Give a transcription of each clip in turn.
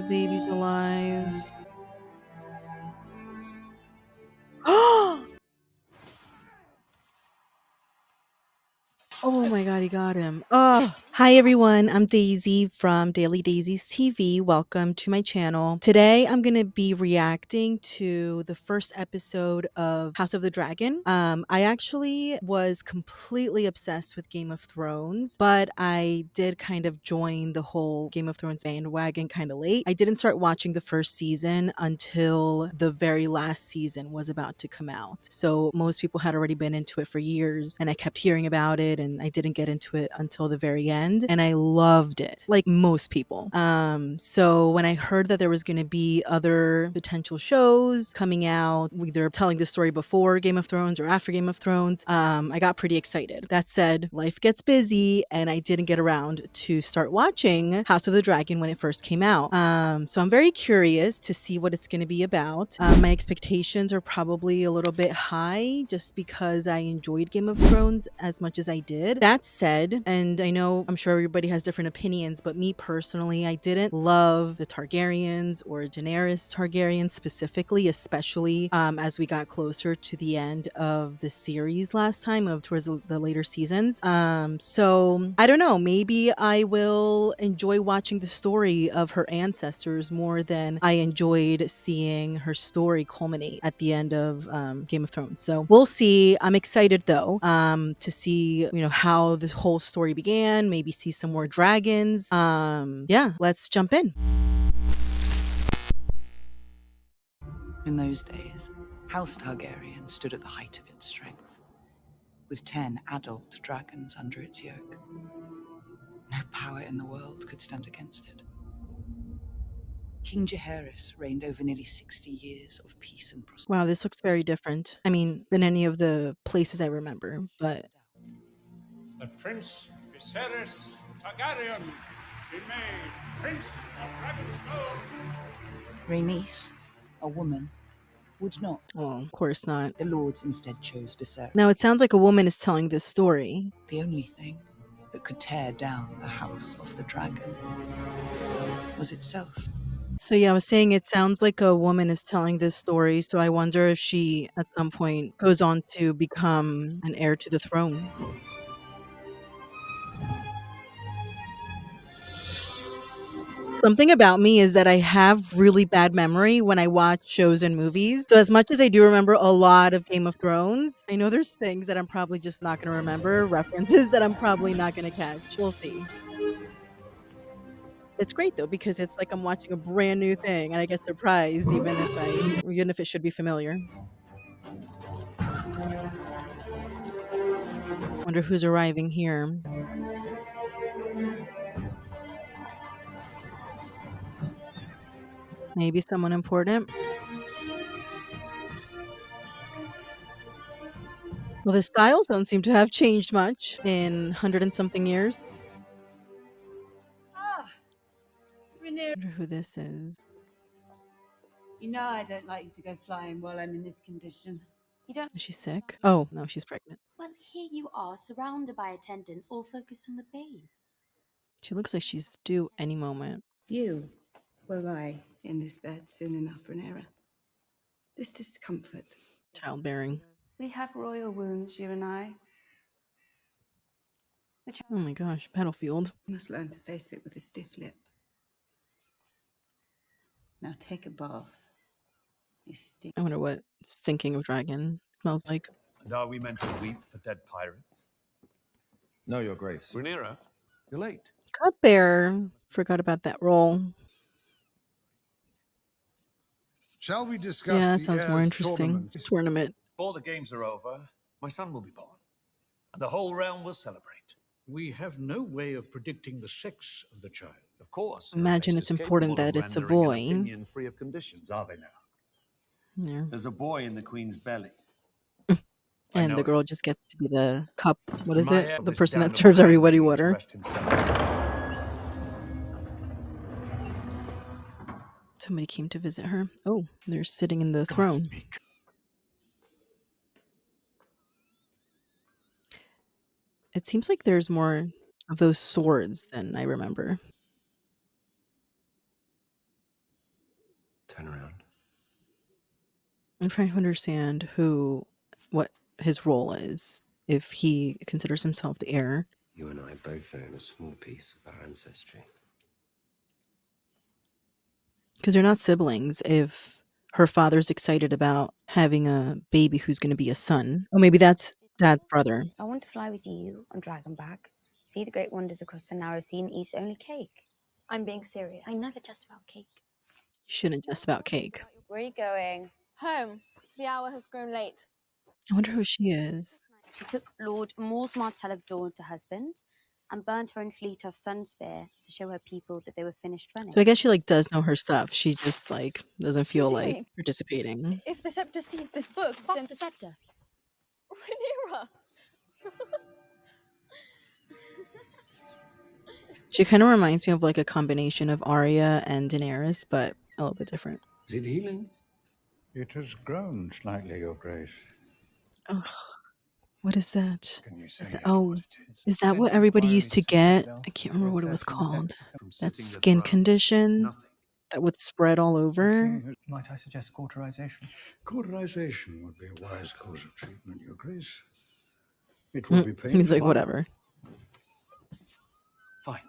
baby's alive. Oh my god, he got him. Oh. Hi everyone, I'm Daisy from Daily Daisy's TV. Welcome to my channel. Today I'm going to be reacting to the first episode of House of the Dragon. I actually was completely obsessed with Game of Thrones, but I did kind of join the whole Game of Thrones bandwagon kind of late. I didn't start watching the first season until the very last season was about to come out. So most people had already been into it for years, and I kept hearing about it, and I didn't get into it until the very end, and I loved it, like most people. So when I heard that there was going to be other potential shows coming out, either telling the story before Game of Thrones or after Game of Thrones, I got pretty excited. That said, life gets busy, and I didn't get around to start watching House of the Dragon when it first came out. So I'm very curious to see what it's going to be about. My expectations are probably a little bit high just because I enjoyed Game of Thrones as much as I did. That said, and I know I'm sure everybody has different opinions, but me personally, I didn't love the Targaryens or Daenerys Targaryen specifically, especially as we got closer to the end of the series last time, towards the later seasons. So I don't know, maybe I will enjoy watching the story of her ancestors more than I enjoyed seeing her story culminate at the end of Game of Thrones. So we'll see. I'm excited though, to see, how this whole story began, maybe see some more dragons. Yeah, let's jump in. In those days, House Targaryen stood at the height of its strength, with 10 adult dragons under its yoke. No power in the world could stand against it. King Jaehaerys reigned over nearly 60 years of peace and prosperity. Wow, this looks very different. I mean, than any of the places I remember, but The Prince Viserys Targaryen be made Prince of Dragonstone. Rhaenys, a woman, would not. well, of course not. The lords instead chose Viserys. Now it sounds like a woman is telling this story. The only thing that could tear down the House of the Dragon was itself. So yeah, I was saying it sounds like a woman is telling this story, so I wonder if she at some point goes on to become an heir to the throne. Something about me is that I have really bad memory when I watch shows and movies. So as much as I do remember a lot of Game of Thrones, I know there's things that I'm probably just not going to remember, references that I'm probably not going to catch. We'll see. It's great though, because it's like I'm watching a brand new thing and I get surprised even if it should be familiar. Wonder who's arriving here. Maybe someone important. Well, the styles don't seem to have changed much in 100 and something years. Rhaenyra, Wonder who this is. you know I don't like you to go flying while I'm in this condition. You don't. Is she sick? Oh, no, she's pregnant. Well, here you are, surrounded by attendants, all focused on the babe. She looks like she's due any moment. You will lie in this bed soon enough, Rhaenyra. This discomfort. Childbearing. We have royal wounds, you and I. Oh my gosh, battlefield. You must learn to face it with a stiff lip. Now take a bath. You stink. I wonder what sinking of dragon smells like. And are we meant to weep for dead pirates? No, Your Grace. Rhaenyra, you're late. Cupbearer. Forgot about that role. Shall we discuss Yeah, that the sounds more heirs' interesting. Tournament. Before the games are over, my son will be born, and the whole realm will celebrate. We have no way of predicting the sex of the child. Of course. Imagine it's important that it's a boy. Opinion free of conditions, are they now? Yeah. There's a boy in the Queen's belly. And the girl just gets to be the cup. What is My it? heir The was person down that the serves line everybody waiting to water. rest himself. Somebody came to visit her. Oh, they're sitting in the throne. It seems like there's more of those swords than I remember. turn around. I'm trying to understand what his role is, if he considers himself the heir. You and I both own a small piece of our ancestry. Because they're not siblings if her father's excited about having a baby who's going to be a son. Oh, maybe that's dad's brother. I want to fly with you on Dragonback, see the great wonders across the narrow sea, and eat only cake. I'm being serious. I never just about cake. You shouldn't just about cake. Where are you going? Home. The hour has grown late. I wonder who she is. She took Lord Mors Martell of Dawn to husband and burnt her own fleet off Sunspear to show her people that they were finished running. So I guess she like does know her stuff. She just like doesn't What are feel you like doing? participating. If the scepter sees this book, Fuck the scepter. Rhaenyra! She kind of reminds me of like a combination of Arya and Daenerys, but a little bit different. Is it healing? It has grown slightly, Your Grace. Oh, what is that? Can you Is say that yet what it is? is that what everybody used to get? I can't remember what it was called. That skin condition that would spread all over. Might I suggest cauterization? Cauterization would be a wise course of treatment, Your Grace. It will be painful. He's like, whatever. Fine.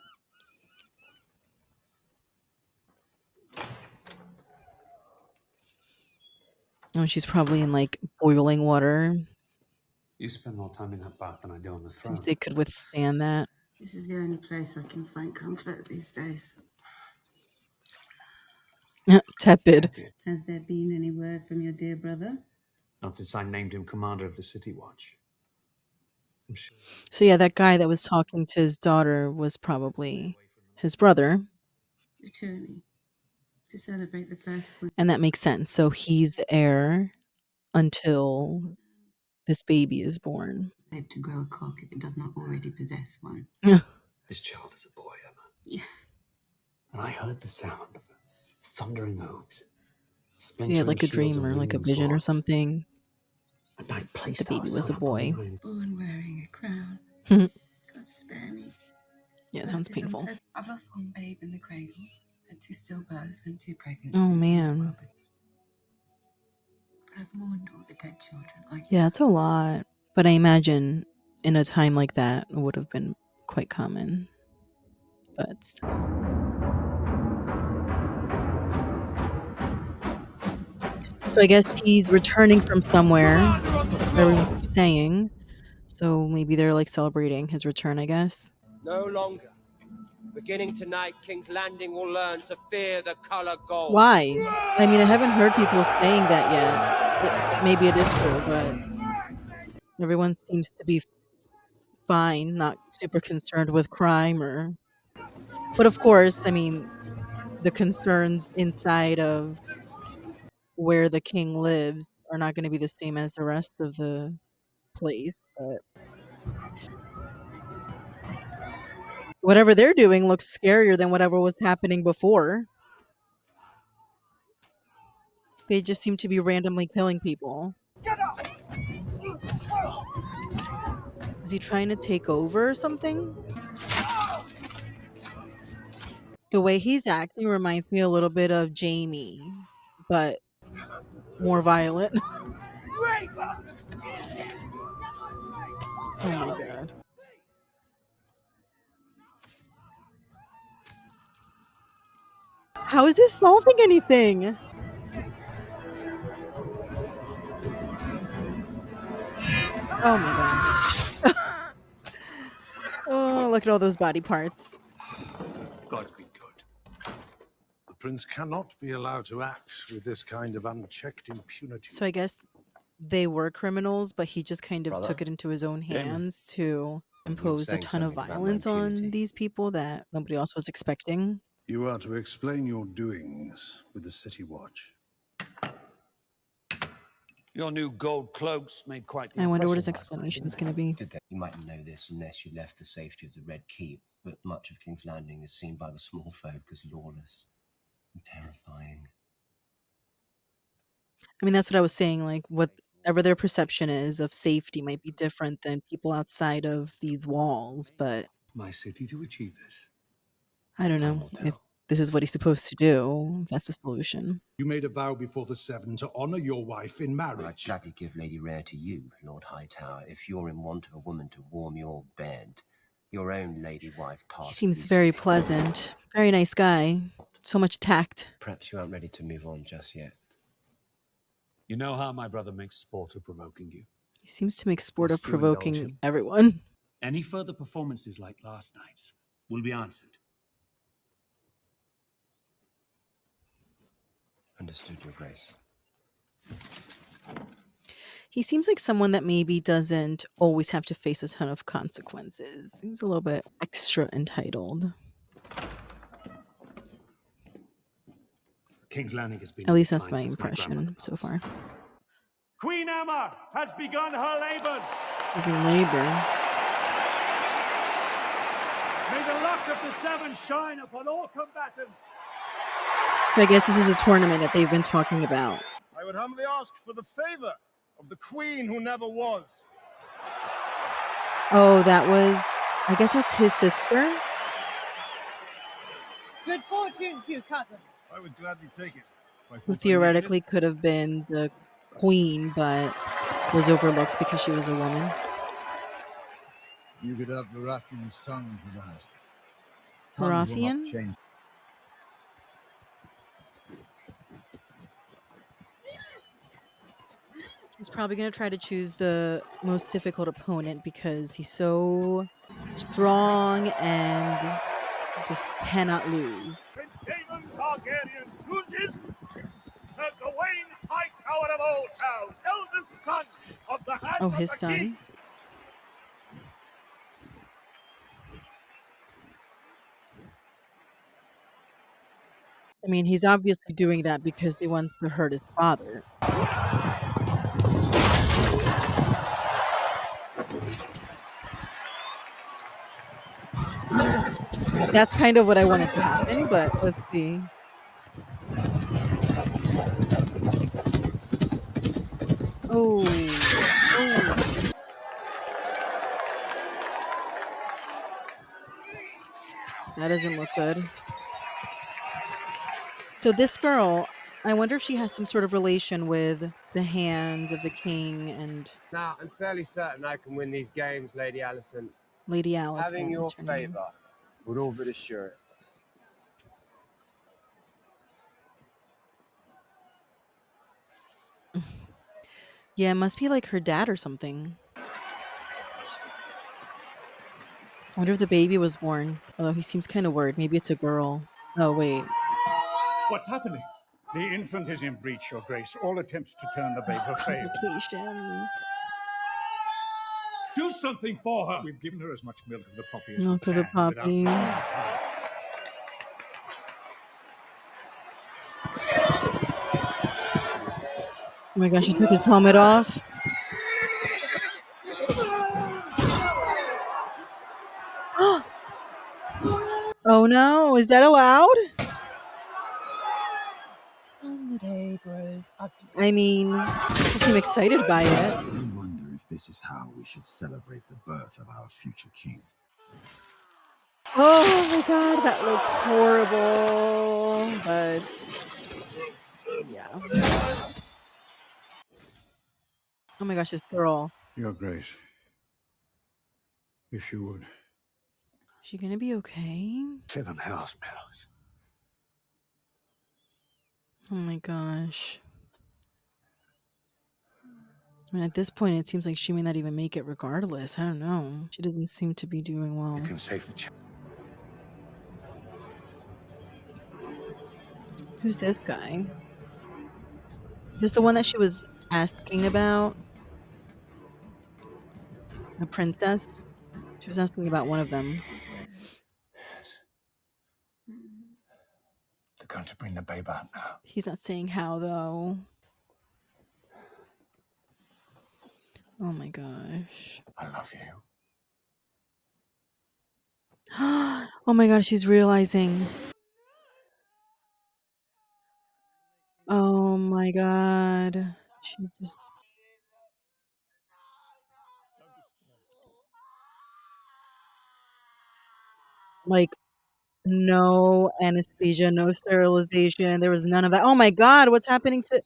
Oh, she's probably in like boiling water You spend more time in that bath than I do on the throne. because they could withstand that. This is the only place I can find comfort these days. Tepid. Has there been any word from your dear brother? Not since I named him commander of the City Watch. I'm sure. So yeah, that guy that was talking to his daughter was probably his brother, The tourney. To celebrate the first point. and that makes sense. So he's the heir until this baby is born. To grow a cock if it does not already possess one. This child is a boy, Emma. Yeah. And I heard the sound of thundering hooves. So he had like a dream or like a vision or something. And I placed The baby our was a son upon boy. mine. Born wearing a crown. Yeah, God spare me. it sounds That is painful. I've lost one babe in the cradle, had 2 stillbirths and 2 pregnancies. Oh man. But I've mourned all the dead children. Yeah, it's a lot. But I imagine in a time like that, it would have been quite common. But still. So I guess he's returning from somewhere. That's what everyone keeps saying. So maybe they're like celebrating his return, I guess. No longer. Beginning tonight, King's Landing will learn to fear the color gold. Why? I mean, I haven't heard people saying that yet. Maybe it is true, but everyone seems to be fine, not super concerned with crime or. But of course, I mean, the concerns inside of where the king lives are not going to be the same as the rest of the place. But whatever they're doing looks scarier than whatever was happening before. They just seem to be randomly killing people. Is he trying to take over or something? The way he's acting reminds me a little bit of Jamie, but more violent. Oh my god. How is this solving anything? Oh my god. Oh, look at all those body parts. God's been good. The prince cannot be allowed to act with this kind of unchecked impunity. So I guess they were criminals, but he just kind of Brother? took it into his own hands to impose a saying ton of something about my violence on impunity. these people that nobody else was expecting. You are to explain your doings with the City Watch. Your new gold cloaks made quite the I wonder what his impression last night, explanation is didn't going to be. Did they? You mightn't know this unless you left the safety of the Red Keep, but much of King's Landing is seen by the small folk as lawless and terrifying. I mean, that's what I was saying. Like, whatever their perception is of safety might be different than people outside of these walls. But they? My city to achieve this. I don't Time know will if tell. this is what he's supposed to do. That's the solution. You made a vow before the Seven to honor your wife in I'd marriage. gladly give Lady Rhea to you, Lord Hightower, if you're in want of a woman to warm your bed. Your own lady wife He passed seems very recently. pleasant, very nice guy. So much tact. Perhaps you aren't ready to move on just yet. You know how my brother makes sport of provoking you. He seems to make sport of Must you indulge provoking him? everyone. Any further performances like last night's will be answered. Understood, Your Grace. He seems like someone that maybe doesn't always have to face a ton of consequences. Seems a little bit extra entitled. King's Landing has been At in least that's decline my since my grandmother impression so passed. far. Queen Emma has begun her labors. He's in labor. May the luck of the Seven shine upon all combatants. So I guess this is a tournament that they've been talking about. I would humbly ask for the favor of the queen who never was. Oh, that was, I guess that's his sister. Good fortune to you, cousin. I would gladly take it. Who theoretically could have been the queen, but was overlooked because she was a woman. You could have Baratheon's tongue for that. Tongues will not Baratheon? change. He's probably going to try to choose the most difficult opponent because he's so strong and just cannot lose. Prince Daemon Targaryen chooses Sir Gawain Hightower of Old Town, eldest son of the hand Oh, of his the son? king. I mean, he's obviously doing that because he wants to hurt his father. That's kind of what I wanted to happen, but let's see. Oh, oh. That doesn't look good. So this girl, I wonder if she has some sort of relation with the hand of the king and Now, I'm fairly certain I can win these games, Lady Alicent. Lady Alicent. Having your That's her name. favor would all but assure it. Yeah, it must be like her dad or something. I wonder if the baby was born. Although he seems kind of worried. Maybe it's a girl. Oh, wait. What's happening? The infant is in breach, Your Grace. All attempts to turn the babe have failed. Complications. Do something for her. We've given her as much milk of the poppy as Milk we of the can poppy. without losing time. Oh my gosh, he took his helmet off. Oh no, is that allowed? And the day grows ugly. I mean, you seem excited by it. I wonder if this is how we should celebrate the birth of our future king. Oh my god, that looks horrible. But yeah. Oh my gosh, this girl. Your Grace, if you would. Is she gonna be okay? 7 house bells. Oh my gosh. I mean, at this point, it seems like she may not even make it regardless. I don't know. She doesn't seem to be doing well. You can save the child. Who's this guy? Is this the one that she was asking about? The princess? She was asking about one of them. They're going to bring the babe out now. He's not saying how, though. Oh my gosh. I love you. Oh my god, she's realizing. Oh my god. She just. Like, No anesthesia, no sterilization. There was none of that. Oh my god, what's happening to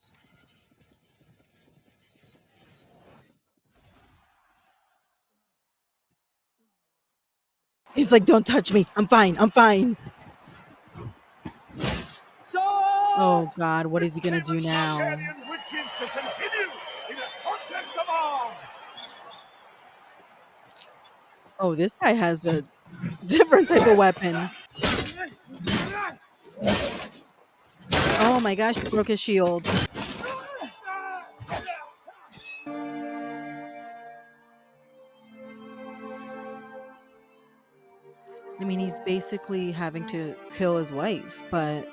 He's like, "Don't touch me. I'm fine. I'm fine." Oh god, what is he gonna do now? Targaryen wishes to continue in a contest of arms. Oh, this guy has a different type of weapon. Oh my gosh, he broke his shield. I mean, he's basically having to kill his wife, but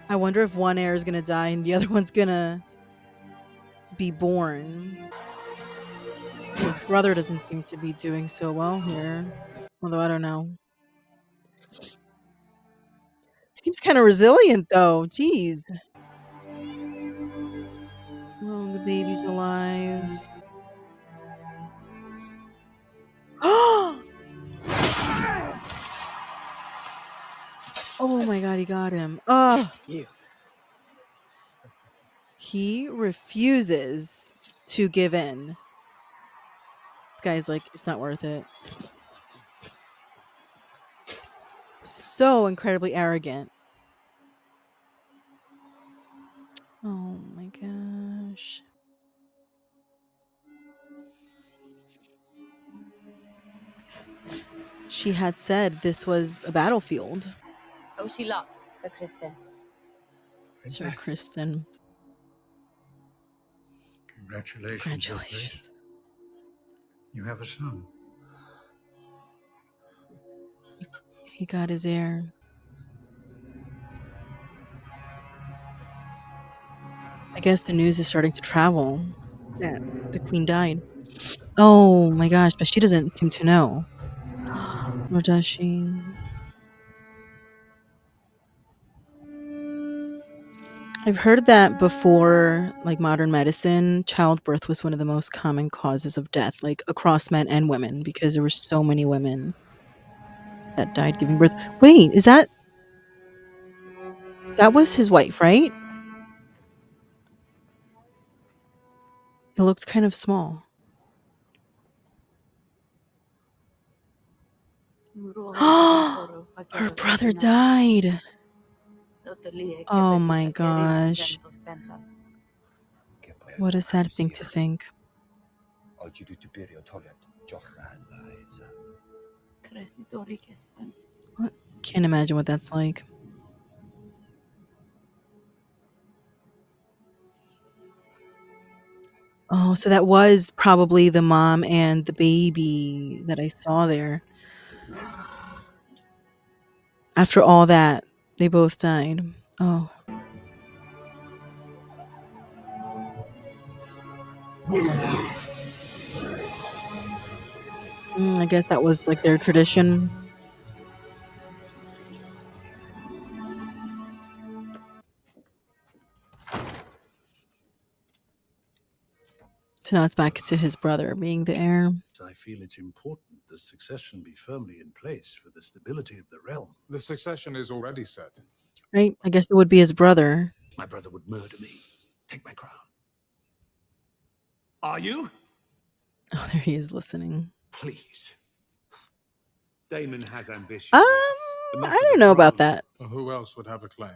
I wonder if one heir is gonna die and the other one's gonna be born. His brother doesn't seem to be doing so well here. Although I don't know. Seems kind of resilient though. Jeez. Oh, the baby's alive. Oh my god, he got him. Oh, he refuses to give in. This guy's like, it's not worth it. So incredibly arrogant. Oh my gosh. She had said this was a battlefield. Oh, she locked, Sir Kristen. Sir Kristen. Congratulations, Your Grace. You have a son. He got his heir. I guess the news is starting to travel that the queen died. Oh my gosh, but she doesn't seem to know. Or does she? I've heard that before, like modern medicine, childbirth was one of the most common causes of death, like across men and women, because there were so many women that died giving birth. Wait, is that was his wife, right? It looks kind of small. Her brother died. Oh my gosh. What a sad thing to think. What? Can't imagine what that's like. Oh, so that was probably the mom and the baby that I saw there. After all that, they both died. Oh. I guess that was like their tradition. So now it's back to his brother being the heir. I feel it's important the succession be firmly in place for the stability of the realm. The succession is already set. Right? I guess it would be his brother. My brother would murder me. Take my crown. Are you? Oh, there he is listening. Please. Damon has ambition. I don't know about that. Who else would have a claim?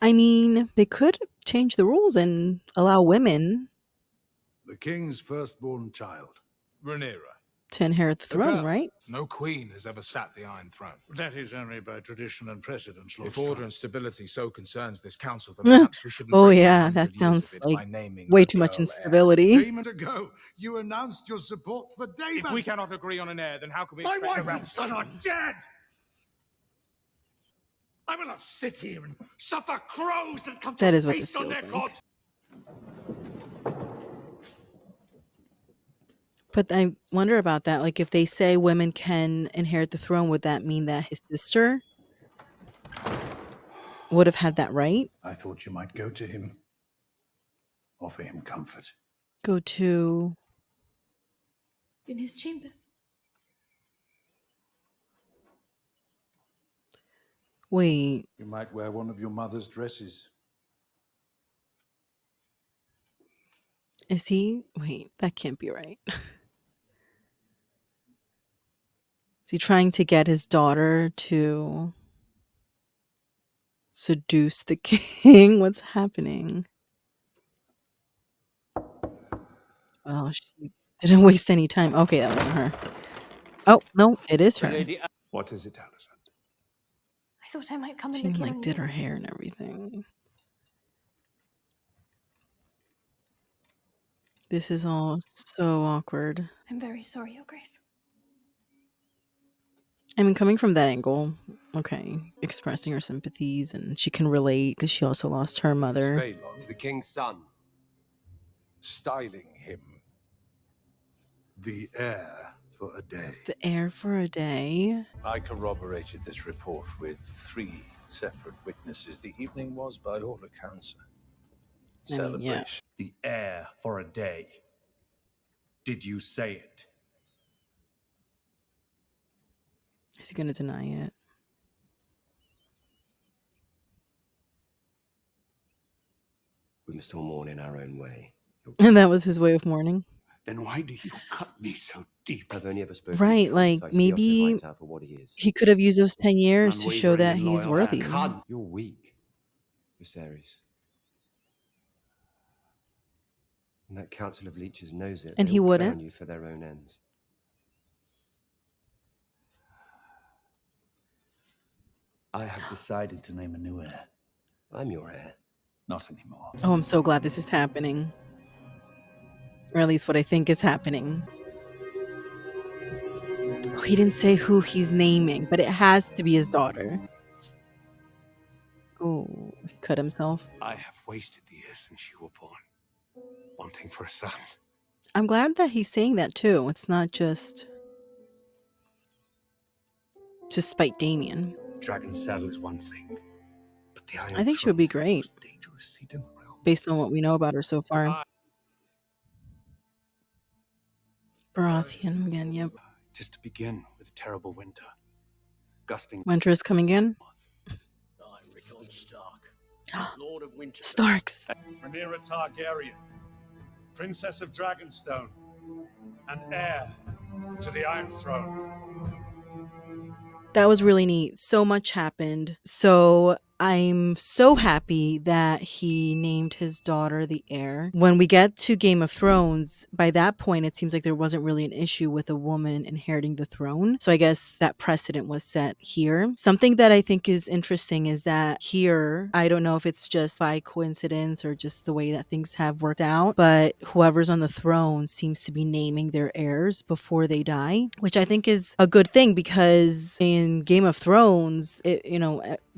I mean, they could change the rules and allow women The king's firstborn child. Rhaenyra. to inherit the throne, right? No queen has ever sat the Iron Throne. That is only by tradition and precedent, Lord If order and stability so concerns this council, then Eh. perhaps we shouldn't Oh break yeah, down that the sounds it like by naming way the too much girl instability. A moment ago, you announced your support for Daemon. If we cannot agree on an heir, then how can we My expect wife the realm? and son are dead! I will not sit here and suffer crows that come That to is what this feast on feels their like. corpse. But I wonder about that. Like, if they say women can inherit the throne, would that mean that his sister would have had that right? I thought you might go to him, offer him comfort. Go to in his chambers. Wait, You might wear one of your mother's dresses. is he? Wait, that can't be right. Is he trying to get his daughter to seduce the king? What's happening? Well, she didn't waste any time. Okay, that wasn't her. Oh, no, it is her. What is it, Alison? I thought I might come and She look in like on did you her guys. hair and everything. This is all so awkward. I'm very sorry, Your Grace. I mean, coming from that angle, okay, expressing her sympathies, and she can relate because she also lost her mother. The king's son. Styling him the heir for a day. The heir for a day. I corroborated this report with 3 separate witnesses. The evening was, by all accounts, a I mean, yeah. celebration. The heir for a day. Did you say it? Is he going to deny it? We must all mourn in our own way. And that was his way of mourning. Then why do you cut me so deep? I've only ever spoken Right, the truth. like I see Otto maybe Hightower for what he is. he could have used those 10 years to show Unwavering that and he's loyal worthy. hand. You're weak, Viserys. And that council of leeches knows it. And They he all wouldn't. crown you for their own ends. I have decided to name a new heir. I'm your heir. Not anymore. Oh, I'm so glad this is happening. Or at least what I think is happening. Oh, he didn't say who he's naming, but it has to be his daughter. Oh, he cut himself. I have wasted the years since you were born, wanting for a son. I'm glad that he's saying that too. It's not just to spite Damien. Dragon's saddle is one thing, but the Iron I think she would be Throne is great, the most dangerous seat in the realm. based on what we know about her so far. Baratheon again, yep. Just to begin with a terrible winter. Gusting Winter is coming in. I, Rickon Stark, Lord of Winterfell. Starks. Rhaenyra Targaryen, Princess of Dragonstone, and heir to the Iron Throne. That was really neat. So much happened. So I'm so happy that he named his daughter the heir. When we get to Game of Thrones, by that point, it seems like there wasn't really an issue with a woman inheriting the throne. So I guess that precedent was set here. Something that I think is interesting is that here, I don't know if it's just by coincidence or just the way that things have worked out, but whoever's on the throne seems to be naming their heirs before they die, which I think is a good thing because in Game of Thrones,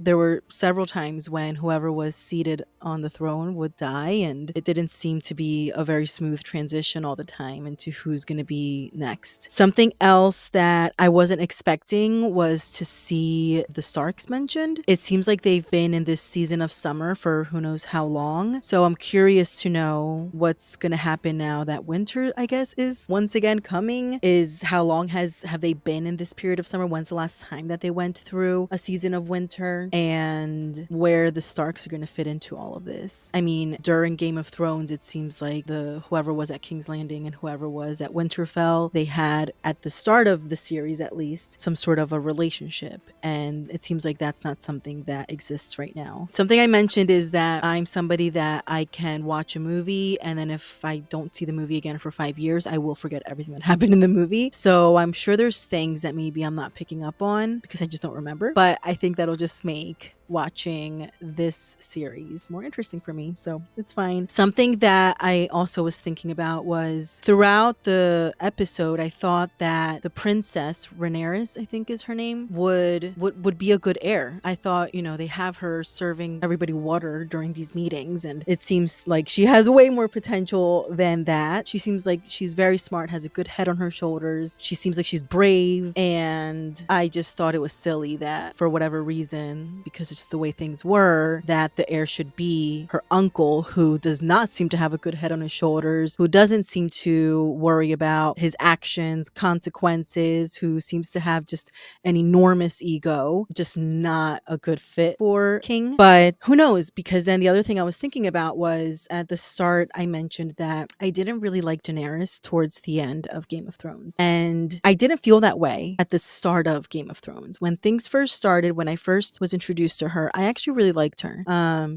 there were several times when whoever was seated on the throne would die, and it didn't seem to be a very smooth transition all the time into who's going to be next. Something else that I wasn't expecting was to see the Starks mentioned. It seems like they've been in this season of summer for who knows how long, so I'm curious to know what's going to happen now that winter, I guess, is once again coming. Is how long have they been in this period of summer? When's the last time that they went through a season of winter? And where the Starks are going to fit into all of this. I mean, during Game of Thrones, it seems like whoever was at King's Landing and whoever was at Winterfell, they had, at the start of the series at least, some sort of a relationship. And it seems like that's not something that exists right now. Something I mentioned is that I'm somebody that I can watch a movie, and then if I don't see the movie again for 5 years, I will forget everything that happened in the movie. So I'm sure there's things that maybe I'm not picking up on because I just don't remember. But I think that'll just make watching this series more interesting for me, so it's fine. Something that I also was thinking about was throughout the episode, I thought that the princess Rhaenyra, I think is her name, would be a good heir. I thought, they have her serving everybody water during these meetings, and it seems like she has way more potential than that. She seems like she's very smart, has a good head on her shoulders. She seems like she's brave, and I just thought it was silly that for whatever reason, because it's just the way things were, that the heir should be her uncle, who does not seem to have a good head on his shoulders, who doesn't seem to worry about his actions, consequences, who seems to have just an enormous ego, just not a good fit for King. But who knows? Because then the other thing I was thinking about was at the start, I mentioned that I didn't really like Daenerys towards the end of Game of Thrones. And I didn't feel that way at the start of Game of Thrones. When things first started, when I first was introduced to her, I actually really liked her.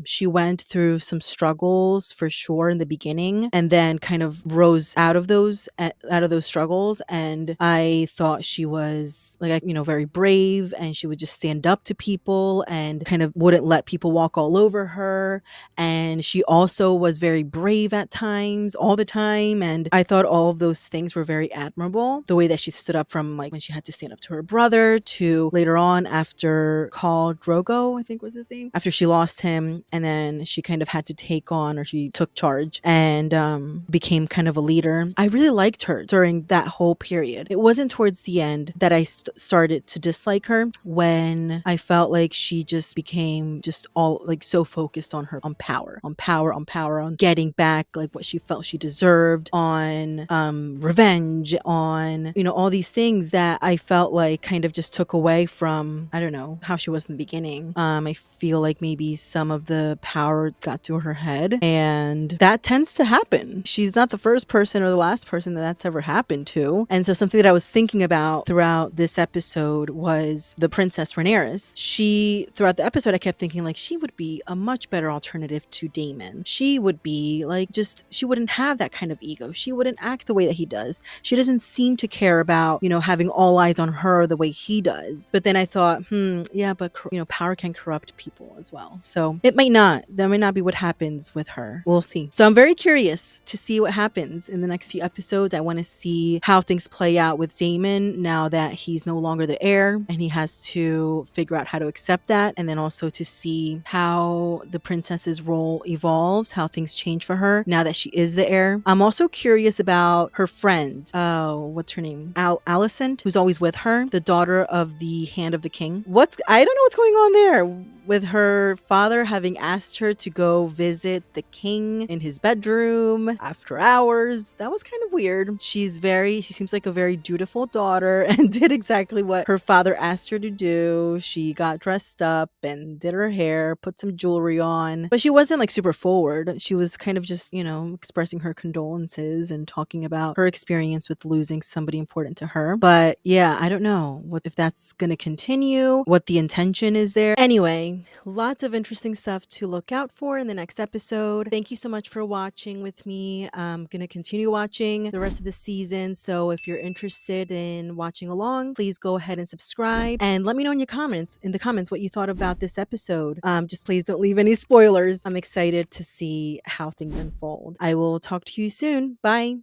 She went through some struggles for sure in the beginning, and then kind of rose out of those struggles. And I thought she was like, very brave, and she would just stand up to people and kind of wouldn't let people walk all over her. And she also was very brave at times, all the time. And I thought all of those things were very admirable. The way that she stood up, from like when she had to stand up to her brother, to later on after Khal Drogo, I think was his name, after she lost him, and then she kind of had to take on, or she took charge and became kind of a leader. I really liked her during that whole period. It wasn't towards the end that I started to dislike her, when I felt like she just became just all like so focused on power, on getting back like what she felt she deserved, on revenge, on all these things that I felt like kind of just took away from, I don't know, how she was in the beginning. I feel like maybe some of the power got to her head, and that tends to happen. She's not the first person or the last person that that's ever happened to. And so something that I was thinking about throughout this episode was the Princess Rhaenyra. Throughout the episode, I kept thinking like she would be a much better alternative to Daemon. She would be like, she wouldn't have that kind of ego. She wouldn't act the way that he does. She doesn't seem to care about, having all eyes on her the way he does. But then I thought, yeah, but power can corrupt people as well. So that might not be what happens with her. We'll see. So I'm very curious to see what happens in the next few episodes. I want to see how things play out with Daemon now that he's no longer the heir, and he has to figure out how to accept that. And then also to see how the princess's role evolves, how things change for her now that she is the heir. I'm also curious about her friend. What's her name? Alicent, who's always with her, the daughter of the Hand of the King. I don't know what's going on there with her father having asked her to go visit the king in his bedroom after hours. That was kind of weird. She seems like a very dutiful daughter and did exactly what her father asked her to do. She got dressed up and did her hair, put some jewelry on, but she wasn't like super forward. She was kind of just, expressing her condolences and talking about her experience with losing somebody important to her. But yeah, I don't know if that's going to continue, what the intention is there. Anyway, lots of interesting stuff to look out for in the next episode. Thank you so much for watching with me. I'm going to continue watching the rest of the season. So if you're interested in watching along, please go ahead and subscribe and let me know in the comments what you thought about this episode. Just please don't leave any spoilers. I'm excited to see how things unfold. I will talk to you soon. Bye.